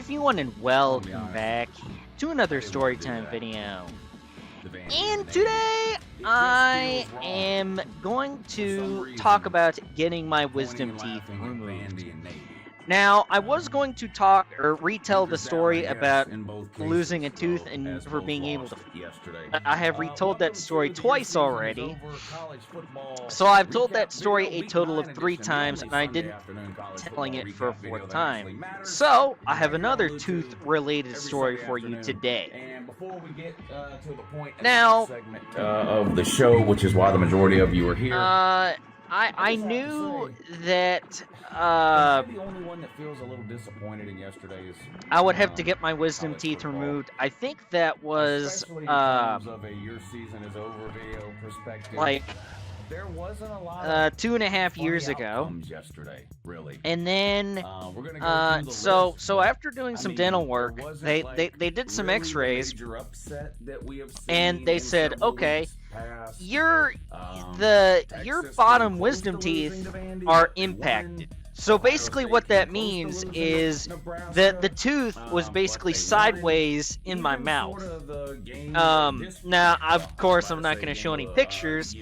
everyone, and welcome back to another Storytime video. And today, I am going to talk about getting my wisdom teeth removed. Now, I was going to talk or retell the story about losing a tooth and for being able to. I have retold that story twice already. So I've told that story a total of 3 times, and I didn't telling it for a 4th time. So I have another tooth-related story for you today. Before we get to the point now segment of the show, which is why the majority of you are here. I knew that the only one that feels a little disappointed in yesterday's. I would have to get my wisdom teeth removed. I think that was Especially in terms of a your season is over video perspective. like there wasn't a lot 2.5 years ago. Yesterday, really. And then We're gonna go through the so after doing some dental work, they did some x-rays, and they said, okay, your bottom wisdom teeth are impacted. So basically what that means is that the tooth was basically sideways in my mouth. Now, of course, I'm not going to show any pictures,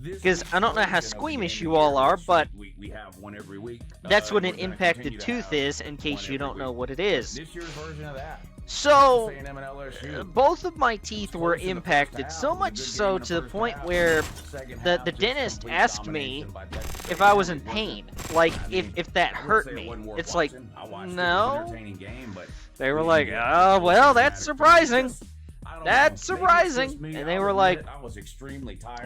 because I don't know how squeamish you all are, but that's what an impacted tooth is, in case you don't know what it is. So, both of my teeth were impacted, so much so to the point where the dentist asked me if I was in pain, like if that hurt me. It's like, no. They were like, oh, well, that's surprising. That's surprising. And they were like,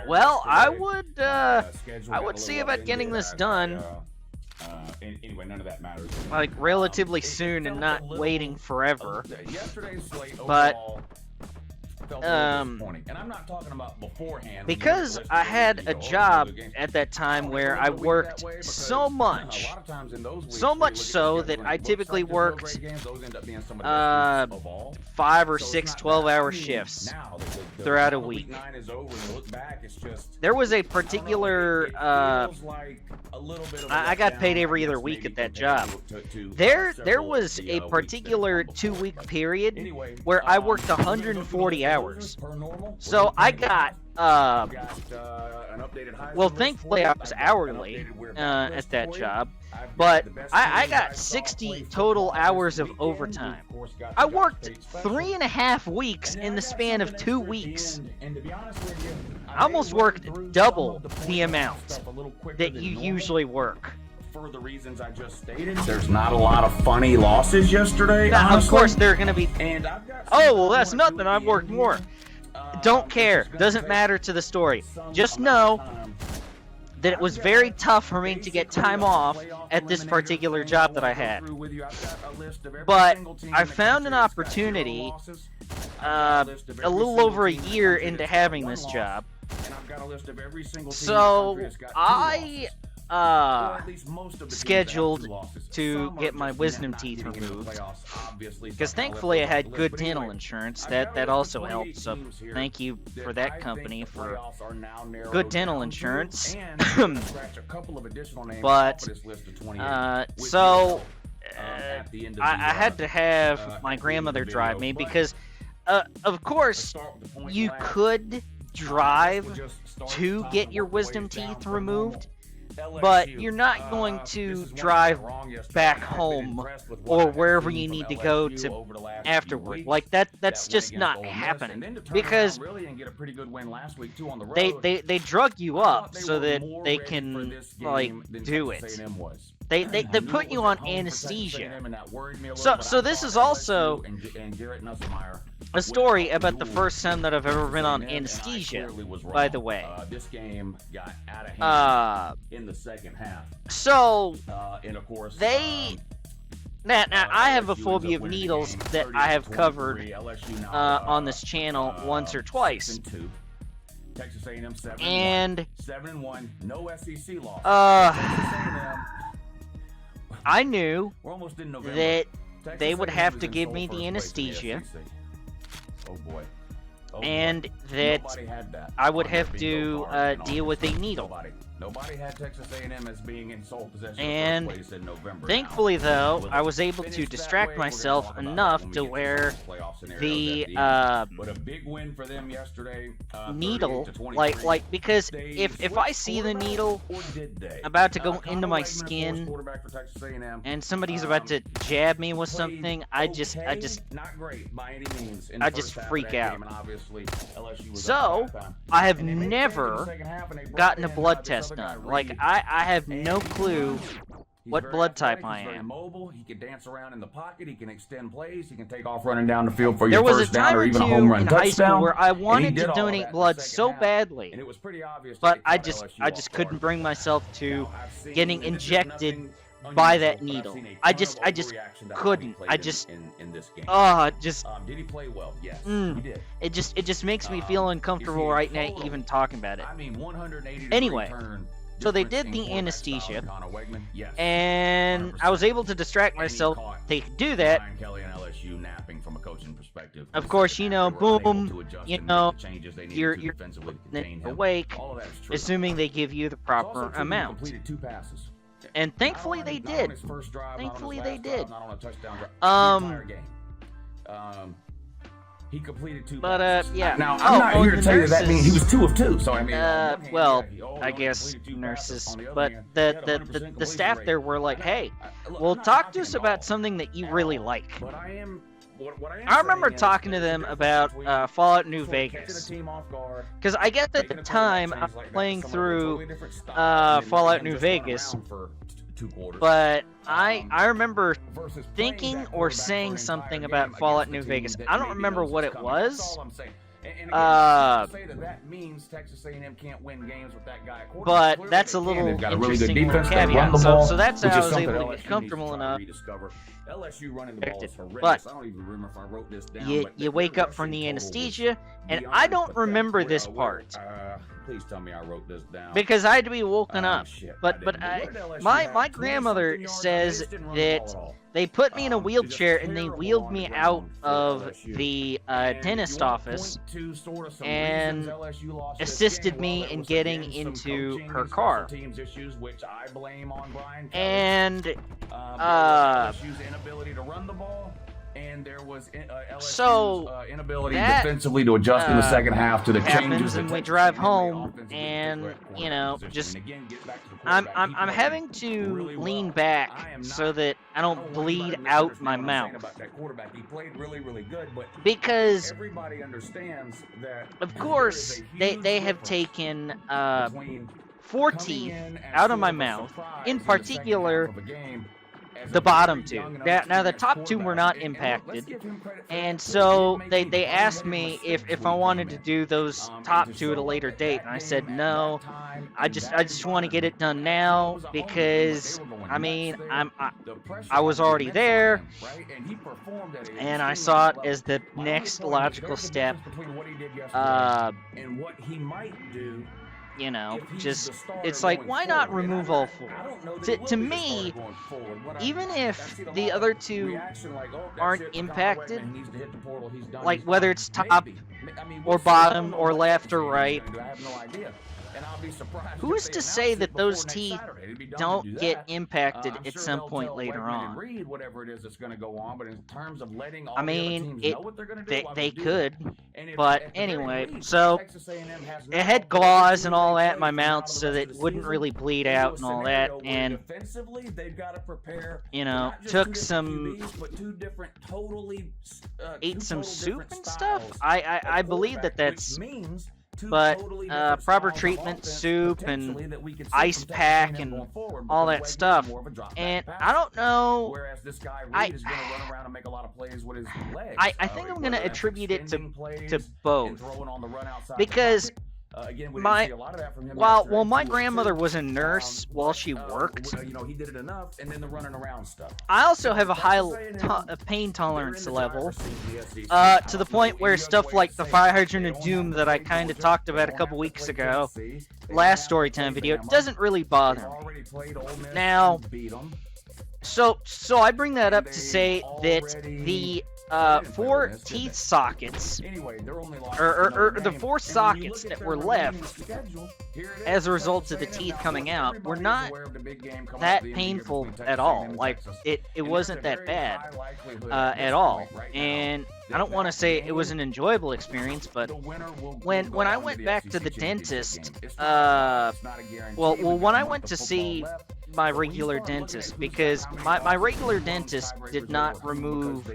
well, I would see about getting this done. Anyway, none of that matters. Like relatively soon and not waiting forever. Yesterday's slate But felt a little disappointing. And I'm not talking about beforehand. Because I had a job at that time where I worked so much, so much so that I typically worked 5 or 6 12-hour shifts throughout a week. There was a particular I got paid every other week at that job. There was a particular 2-week period where I worked 140 hours. So I got well, thankfully I was hourly at that job, but I got 60 total hours of overtime. I worked 3.5 weeks in the span of 2 weeks. I almost worked double the amount that you usually work. For the reasons I just stated, there's not a lot of funny losses yesterday. Now, of course, there are going to be. And I've got oh, well, that's nothing. I've worked more. Don't care. Doesn't matter to the story. Just know that it was very tough for me to get time off at this particular job that I had. But I found an opportunity a little over a year into having this job. So I scheduled to get my wisdom teeth removed, because thankfully I had good dental insurance. That also helped, so thank you for that company for good dental insurance. But so I had to have my grandmother drive me, because of course you could drive to get your wisdom teeth removed, but you're not going to drive back home or wherever you need to go to afterward. Like that's just not happening, because they drug you up so that they can like do it. They put you on anesthesia. So this is also a story about the first time that I've ever been on anesthesia, by the way. This game got out of hand in the second half. So and of course, now I have a phobia of needles that I have covered on this channel once or twice. Texas A&M 7-1. And 7-1, no SEC loss. I knew We're almost in November. that Texas they would A&M have is to in give sole me the first anesthesia, place in the SEC. Oh boy. Oh and boy. that Nobody had that. I would On have their to bingo card and deal all with a that. needle. Nobody. Nobody had Texas A&M as being in sole possession And of first place in November. thankfully, though, I was able to distract myself enough to where the but a big win for them yesterday, needle, like because if I see the needle about to go into my skin and somebody's about to jab me with something, I just not great by any means. I just freak out. So I have never gotten a blood test done. Like I have no clue what blood type I am. Mobile. He can dance around in the pocket. He can extend plays. He can take off running down the field for your first first down down or even a home in run high school touchdown. where I wanted did to all donate that in blood the second so half. badly, And it was pretty obvious but that I he just caught I LSU just off couldn't guard. bring myself to Now, I've seen- getting and this is injected nothing by unusual, that but I've needle. seen a I ton just of overreaction to how he couldn't. played I just in this game. just Did he play well? Yes, Mm. he did. it just makes me feel uncomfortable you see, right now total- even talking about it. I mean, 180 Anyway, turn so they difference did in the quarterback anesthesia, style. Connor Wegman, yes. and I was able to distract And he myself. caught They could do that. Brian Kelly and LSU napping from a coaching perspective. Of course, you know, They were unable boom, to adjust you and make know, the changes they needed you're to defensively to contain him. awake, All of that is true. assuming they give you the It's also proper true he amount. completed 2 passes. And thankfully Not they on did. his first drive, Thankfully not on his they last did. drive, not on a touchdown drive, Um, the entire game. He completed 2 But, passes. yeah. Now, Oh, I'm not oh, here the to tell you that means he was nurses- 2 of 2. So I mean, on one hand, well, yeah, he I guess completed 2 passes. nurses, On the other but hand, he the had a the 100% the completion staff rate. there were like, hey, Look, well, I'm not talk to knocking us him about at something that you all. really like. But I am. What I am I remember saying is talking to there's a them difference about between Fallout New sort of catching Vegas, a team off guard, because I guess at the taking a time quarterback I was change like that, playing someone with a through totally different style, and then Fallout letting New him just run Vegas, around for 2 quarters. but I remember Versus playing thinking that or quarterback for saying an something entire about game Fallout against New a team Vegas. that I don't maybe remember knows what it's it coming. That's was. all I'm saying. And again, not to say that means Texas A&M can't win games with that guy at quarterback. but Clearly that's they a can. little They've got a really good interesting little defense. They run caveat. the So ball, that's which how I is was something able to LSU get needs to comfortable try to enough. rediscover. LSU running the ball is horrendous. But I don't even remember if I wrote this down. you but you wake their up from the rushing total was anesthesia, and beyond I don't pathetic. remember this Well, part please tell me I wrote this down. because I had to be woken Oh, up. shit, But didn't. I, What did LSU my have? my 20-something grandmother yards? says They just didn't run the ball that at all. they put me in a Just wheelchair and they terrible wheeled on me the out ground for of LSU. the And if you dentist want to office point to sort of some and reasons LSU lost this assisted game, me well, there in was, getting again, some into coaching her and car. special teams issues, which I blame on Brian Kelly. And LSU's inability to run the ball, and there was LSU's So, inability that, defensively to adjust in the second half to the happens changes. and that we Texas drive A&M home, offensively and, took at you know, quarterback just position. And again, get back to the I'm quarterback. He played having to really lean well. back I am so not- that I don't want bleed anybody to out my misunderstand what I'm saying mouth, about that quarterback. He played really, really good, but because everybody understands that. of there course is a they huge they have difference taken between 4 coming teeth in as out of sort my a mouth, surprise in the second particular half of a game as the a bottom very 2. young and Now the unexperienced top 2 were quarterback. not And look, impacted, let's give him credit for and that. so He did they make they some asked big me mistakes if when I he wanted to came in. do those And top to 2 at a show later that date, that and I game said at no. that time I in just that want to get it done environment, now was a home game, because but they were going I mean nuts there. The pressure I was had already immense on there, him, right? And he performed at an and I extremely saw high it level. as the My only next point is logical there's a step. difference between what he did yesterday and what he might do You know, if he's just the starter it's like going why not forward. And remove all I 4? don't know that To he will to be the me, starter going forward. What even I've if seen a the lot other of 2 reaction like, oh, that's aren't it for Connor impacted, Wegman. He needs to hit the portal. He's done. like He's whether fine. it's top Maybe. I mean, or we'll see. I don't bottom know or what left or Texas A&M is right, gonna do. I have no idea. And I'll be surprised who's if to they say announce that it before those next teeth Saturday. It'd be dumb to don't do get that. impacted I'm at sure some they'll point tell later Wegman on? and Reed whatever it is that's going to go on, but in terms of letting all I the other mean, teams it know what they're going to do, they I they would do could, that. And if, but at the very anyway, least, so Texas A&M has it now had broken gauze through and all their that in my trade from mouth out of the so rest that of it the wouldn't season really bleed into out a and all that, scenario where and defensively they've got to prepare you know, not just took two different some QBs, but two different totally ate two some total soup different and stuff. styles I of believe that quarterback, that's, which means two but totally different proper styles of treatment, offense, soup, potentially, and that we could see ice from Texas pack A&M and going forward, all because that Wegman is stuff, more of a drop back and passer. I don't know. Whereas this guy Reed I is going to run around and make a lot of plays with his legs. I think I'm gonna whether that's attribute it extending to plays both, and throwing on the run outside the because pocket. Again, we my didn't see a lot of that from him while yesterday. my 2 of grandmother 2. was a nurse while she But, worked, you know, he did it enough, and then the running around stuff. I also have a high Texas A&M, pain tolerance they're in the level, driver's seat in the SEC. to the point where stuff like the fire hydrant of doom that I kind of talked about a couple weeks ago, last Storytime video, doesn't really bother me. Now, so I bring that up to say that the 4 teeth sockets, or the 4 sockets that were left as a result of the teeth coming out were not that painful at all. Like, it wasn't that bad at all. And I don't want to say it was an enjoyable experience, but when I went back to the dentist, when I went to see my regular dentist, because my regular dentist did not remove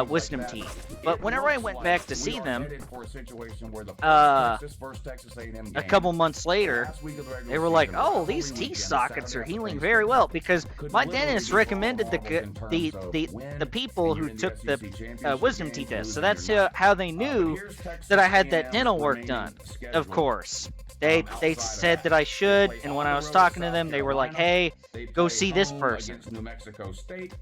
wisdom teeth, but whenever I went back to see them, a couple months later, they were like, "Oh, these teeth sockets are healing very well," because my dentist recommended the people who took the wisdom teeth test. So that's how they knew that I had that dental work done. Of course, they said that I should, and when I was talking to them, they were like, "Hey, go see this person."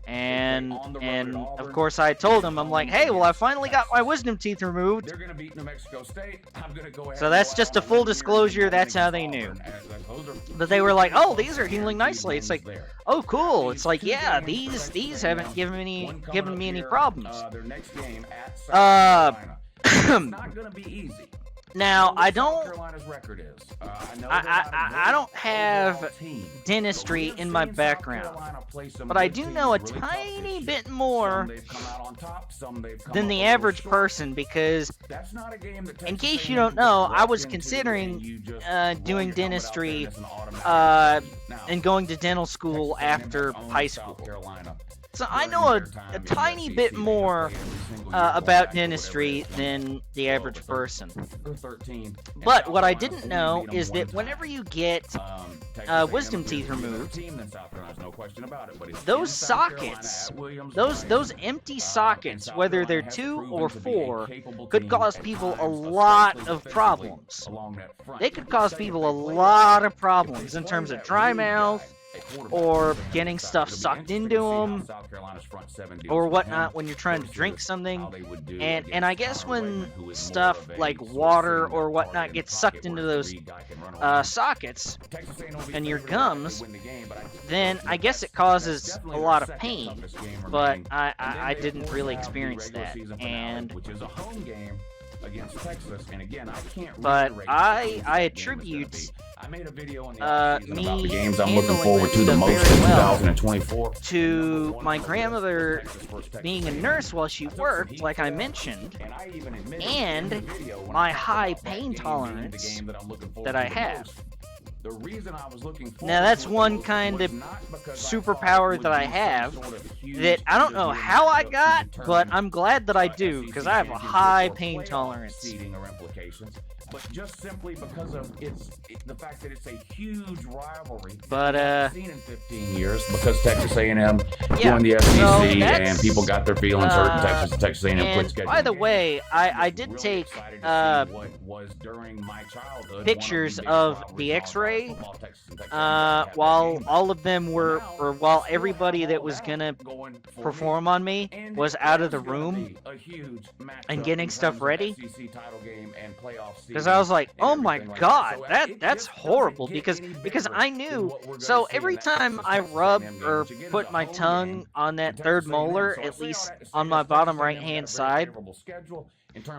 And of course I told them, I'm like, "Hey, well, I finally got my wisdom teeth removed." So that's just a full disclosure, that's how they knew. But they were like, "Oh, these are healing nicely." It's like, "Oh, cool." It's like, "Yeah, these haven't given me any problems." Not gonna be easy. Now, I don't have dentistry in my background, but I do know a tiny bit more than the average person, because, in case you don't know, I was considering doing dentistry and going to dental school after high school. So I know a tiny bit more about dentistry than the average person. But what I didn't know is that whenever you get wisdom teeth removed, those sockets, those empty sockets, whether they're 2 or 4, could cause people a lot of problems. They could cause people a lot of problems in terms of dry mouth, or getting stuff sucked into them, or whatnot when you're trying to drink something. And I guess when stuff like water or whatnot gets sucked into those sockets and your gums, then I guess it causes a lot of pain. But I didn't really experience that. Against Texas, and again, I can't. But I attribute me about the games I'm looking forward to the most in 2024 to my grandmother being a nurse while she worked, like I mentioned, and my high pain tolerance that I have. Now that's one kind of superpower that I have that I don't know how I got, but I'm glad that I do, because I have a high pain tolerance. But just simply because of the fact that it's a huge rivalry. But seen in 15 years, because Texas A&M joined the SEC, and people got their feelings hurt in Texas. And Texas A&M quit scheduling. By the way, I did take pictures of the X-ray while all of them were, or while everybody that was gonna perform on me was out of the room and getting stuff ready. Because I was like, "Oh my god, that's horrible," because I knew. So every time I rub or put my tongue on that third molar, at least on my bottom right hand side,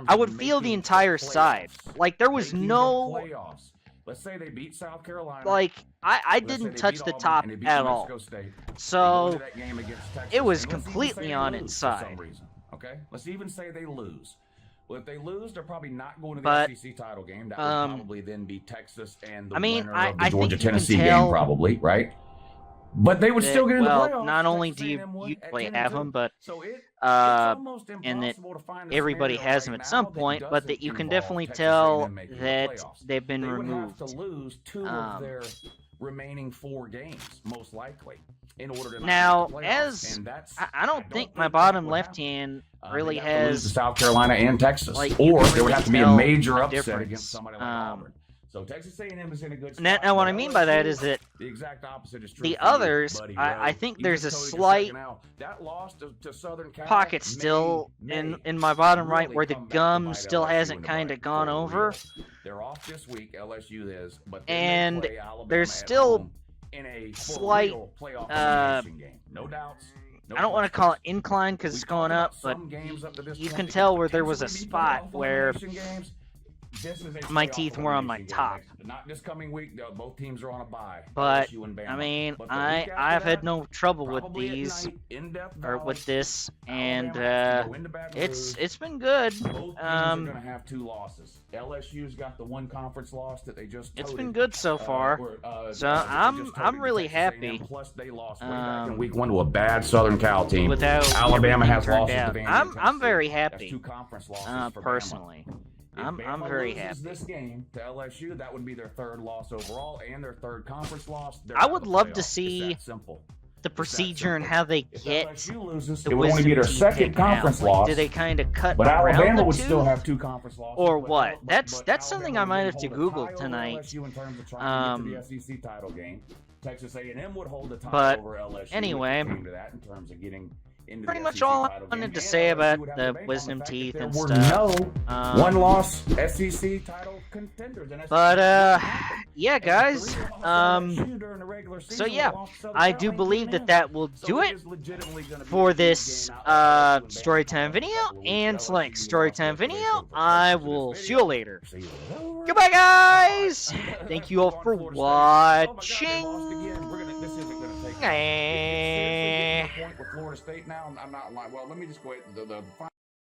I would feel the entire side. Like there was no, like I didn't touch the top at all. So it was completely on its side. Okay, let's even say they lose. Well, if they lose, they're probably not going to the SEC title game. That would probably then be Texas and the winner of the Georgia-Tennessee game, probably, right? But they would still get in the playoffs. Not only do you usually have them, but and that everybody has them at some point, but that you can definitely tell that they've been removed. They would have to lose 2 of their remaining 4 games, most likely, in order to now, as I don't think my bottom left hand really has South Carolina and Texas, like, or really there would have to be a major upset difference against somebody like Auburn. So Texas A&M is in a good spot. Now what I mean by that is that the exact opposite is true. The others, I think there's a slight pocket still in my bottom right where the gum still hasn't kind of gone over. They're off this week, LSU is, but and there's still in a slight game. No doubts. I don't want to call it incline because it's going up, but you can tell where there was a spot where my teeth were on my top. Not this coming week. Both teams are on a bye. But I mean, I've had no trouble with these or with this, and it's been good. Both teams are gonna have 2 losses. LSU's got the 1 conference loss that they just. It's been good so far, so I'm really happy. Plus they lost way back in week 1 to a bad Southern Cal team. Without Alabama has losses to Vandy. I'm very happy. 2 conference losses for personally. I'm very happy. This game to LSU, that would be their 3rd loss overall and their 3rd conference loss. I would love to see the procedure and how they get LSU loses, the it would only be their 2nd conference loss. Do they kind of cut but around Alabama the would two? Still have 2 conference losses, or what? That's something I might have to Google tonight. LSU in terms of trying to get to the SEC title game. Texas A&M would hold the title But over LSU. anyway, To that in terms of getting into pretty the much SEC all I title wanted game. to say about the wisdom teeth and stuff. No one-loss SEC title contenders. But yeah, guys. So yeah, I do believe that will do it for this storytime video. And select storytime video. I will see you later. Goodbye, guys. Thank you all for watching. Point with Florida State now. I'm not lying. Well, let me just go ahead. The